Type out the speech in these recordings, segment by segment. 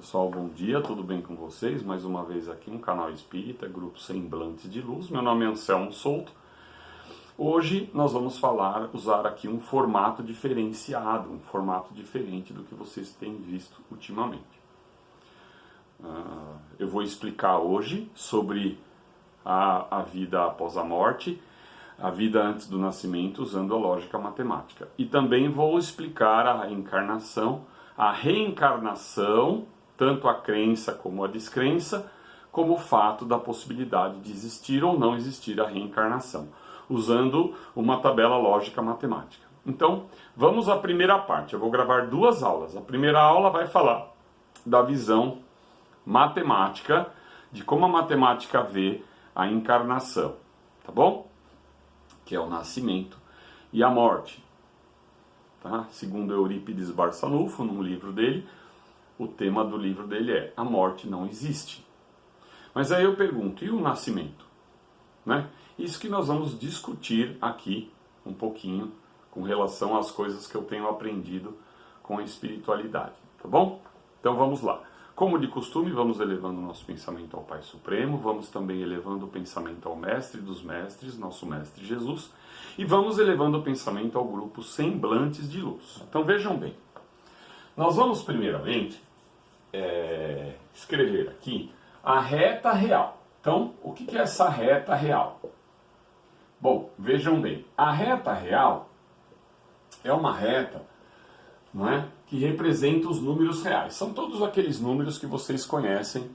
Pessoal, bom dia, tudo bem com vocês? Mais uma vez aqui no canal Espírita, Grupo Semblantes de Luz. Meu nome é Anselmo Souto. Hoje nós vamos usar aqui um formato diferenciado, um formato diferente do que vocês têm visto ultimamente. Eu vou explicar hoje sobre a vida após a morte, a vida antes do nascimento, usando a lógica matemática. E também vou explicar a reencarnação, tanto a crença como a descrença, como o fato da possibilidade de existir ou não existir a reencarnação, usando uma tabela lógica matemática. Então, vamos à primeira parte. Eu vou gravar duas aulas. A primeira aula vai falar da visão matemática, de como a matemática vê a encarnação, tá bom? Que é o nascimento e a morte. Tá? Segundo Eurípides Barçanufo, num livro dele, o tema do livro dele é A Morte Não Existe. Mas aí eu pergunto, e o nascimento? Né? Isso que nós vamos discutir aqui um pouquinho com relação às coisas que eu tenho aprendido com a espiritualidade, tá bom? Então vamos lá. Como de costume, vamos elevando o nosso pensamento ao Pai Supremo, vamos também elevando o pensamento ao Mestre dos Mestres, nosso Mestre Jesus, e vamos elevando o pensamento ao grupo Semblantes de Luz. Então vejam bem, nós vamos primeiramente escrever aqui a reta real. Então, o que é essa reta real? Bom, vejam bem, a reta real é uma reta, não é, que representa os números reais. São todos aqueles números que vocês conhecem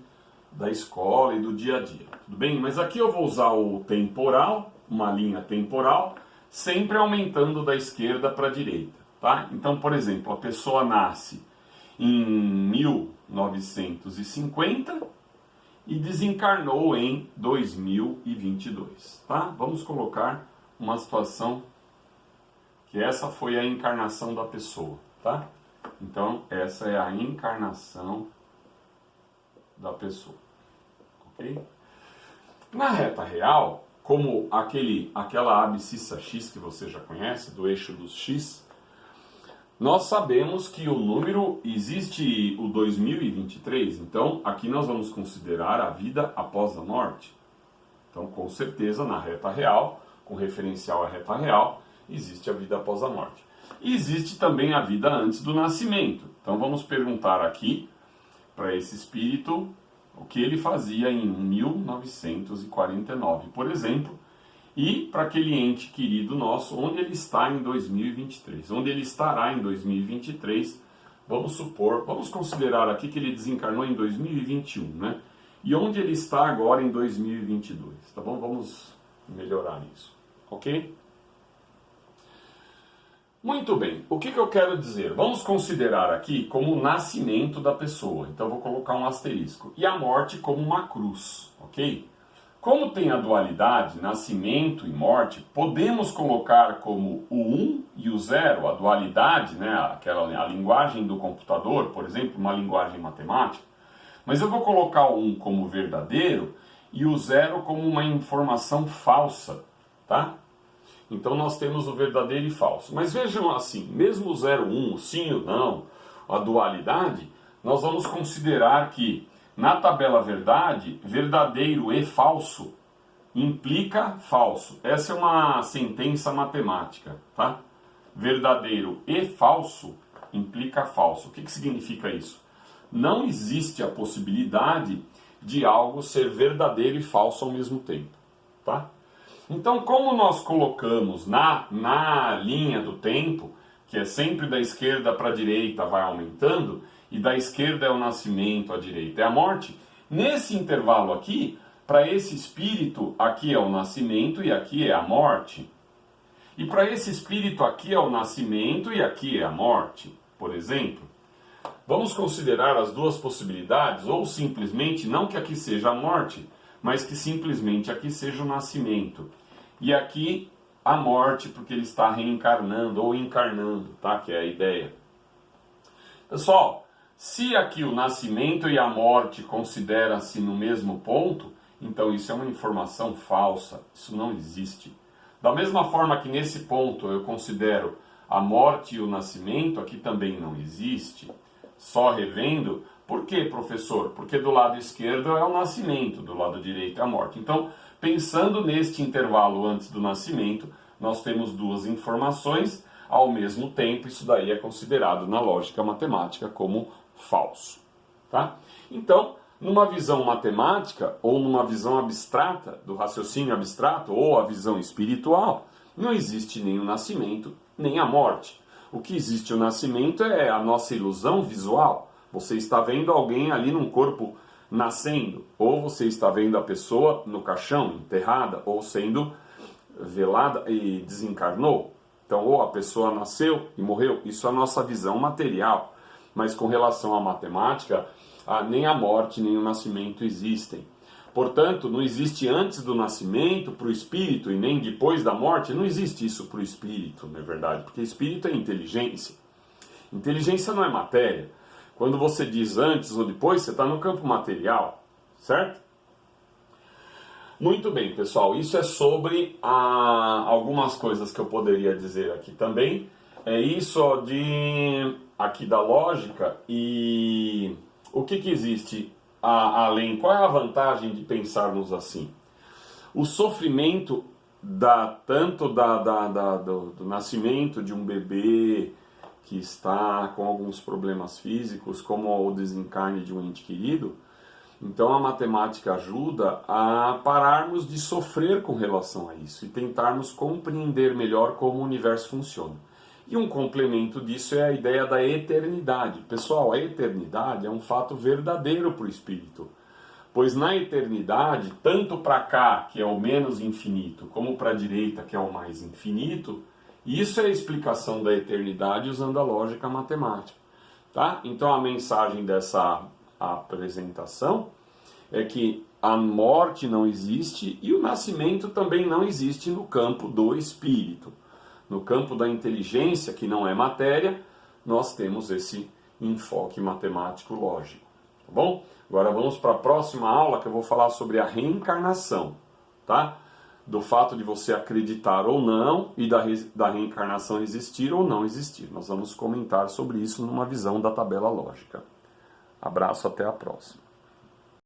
da escola e do dia a dia. Tudo bem? Mas aqui eu vou usar o temporal, uma linha temporal, sempre aumentando da esquerda para a direita. Tá? Então, por exemplo, a pessoa nasce em 1950 e desencarnou em 2022. Tá? Vamos colocar uma situação que essa foi a encarnação da pessoa. Tá? Então, essa é a encarnação da pessoa. Ok? Na reta real, como aquela abscissa X que você já conhece, do eixo dos X, nós sabemos que o número existe o 2023, então aqui nós vamos considerar a vida após a morte. Então, com certeza, na reta real, com referencial à reta real, existe a vida após a morte. E existe também a vida antes do nascimento. Então vamos perguntar aqui para esse espírito o que ele fazia em 1949, por exemplo, e para aquele ente querido nosso, onde ele está em 2023. Onde ele estará em 2023, vamos considerar aqui que ele desencarnou em 2021, né? E onde ele está agora em 2022, tá bom? Vamos melhorar isso, ok? Muito bem, o que eu quero dizer? Vamos considerar aqui como o nascimento da pessoa, então vou colocar um asterisco, e a morte como uma cruz, ok? Como tem a dualidade, nascimento e morte, podemos colocar como o 1 e o 0, a dualidade, né, a linguagem do computador, por exemplo, uma linguagem matemática, mas eu vou colocar o 1 como verdadeiro e o 0 como uma informação falsa, tá? Então nós temos o verdadeiro e falso. Mas vejam assim, mesmo o 0, 1, o sim ou não, a dualidade, nós vamos considerar que na tabela verdade, verdadeiro e falso implica falso. Essa é uma sentença matemática, tá? Verdadeiro e falso implica falso. O que significa isso? Não existe a possibilidade de algo ser verdadeiro e falso ao mesmo tempo, tá? Então, como nós colocamos na linha do tempo, que é sempre da esquerda para a direita, vai aumentando, e da esquerda é o nascimento, a direita é a morte, nesse intervalo aqui, para esse espírito, aqui é o nascimento e aqui é a morte. E para esse espírito, aqui é o nascimento e aqui é a morte, por exemplo. Vamos considerar as duas possibilidades, ou simplesmente, não que aqui seja a morte, mas que simplesmente aqui seja o nascimento. E aqui a morte, porque ele está reencarnando ou encarnando, tá? Que é a ideia. Pessoal, se aqui o nascimento e a morte considera-se no mesmo ponto, então isso é uma informação falsa, isso não existe. Da mesma forma que nesse ponto eu considero a morte e o nascimento, aqui também não existe. Só revendo, Por quê, professor? Porque do lado esquerdo é o nascimento, do lado direito é a morte. Então, pensando neste intervalo antes do nascimento, nós temos duas informações ao mesmo tempo. Isso daí é considerado na lógica matemática como falso. Tá? Então, numa visão matemática ou numa visão abstrata, do raciocínio abstrato ou a visão espiritual, não existe nem o nascimento nem a morte. O que existe o nascimento é a nossa ilusão visual. Você está vendo alguém ali num corpo nascendo, ou você está vendo a pessoa no caixão, enterrada, ou sendo velada e desencarnou. Então, ou a pessoa nasceu e morreu. Isso é a nossa visão material. Mas com relação à matemática, nem a morte nem o nascimento existem. Portanto, não existe antes do nascimento para o espírito e nem depois da morte. Não existe isso para o espírito, na verdade, porque espírito é inteligência. Inteligência não é matéria. Quando você diz antes ou depois, você está no campo material, certo? Muito bem, pessoal, isso é sobre algumas coisas que eu poderia dizer aqui também. É isso aqui da lógica. E o que existe além? Qual é a vantagem de pensarmos assim? O sofrimento tanto do nascimento de um bebê que está com alguns problemas físicos, como o desencarne de um ente querido. Então a matemática ajuda a pararmos de sofrer com relação a isso e tentarmos compreender melhor como o universo funciona. E um complemento disso é a ideia da eternidade. Pessoal, a eternidade é um fato verdadeiro para o espírito, pois na eternidade, tanto para cá, que é o menos infinito, como para a direita, que é o mais infinito, isso é a explicação da eternidade usando a lógica matemática. Tá? Então a mensagem dessa apresentação é que a morte não existe e o nascimento também não existe no campo do espírito. No campo da inteligência, que não é matéria, nós temos esse enfoque matemático lógico. Tá bom? Agora vamos para a próxima aula, que eu vou falar sobre a reencarnação. Tá? Do fato de você acreditar ou não e da reencarnação existir ou não existir. Nós vamos comentar sobre isso numa visão da tabela lógica. Abraço, até a próxima.